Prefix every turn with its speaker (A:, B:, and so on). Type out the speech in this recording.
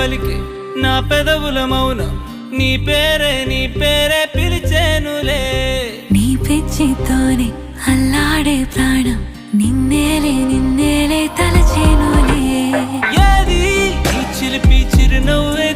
A: పలికే నా పెదవుల మౌనం నీ పేరే పిలిచేనులే
B: నీ పిచ్చితోనే అల్లాడే ప్రాణం నిన్నేలే తలచేనులే
A: ఏది నీ చిలిపి చిరునవ్వే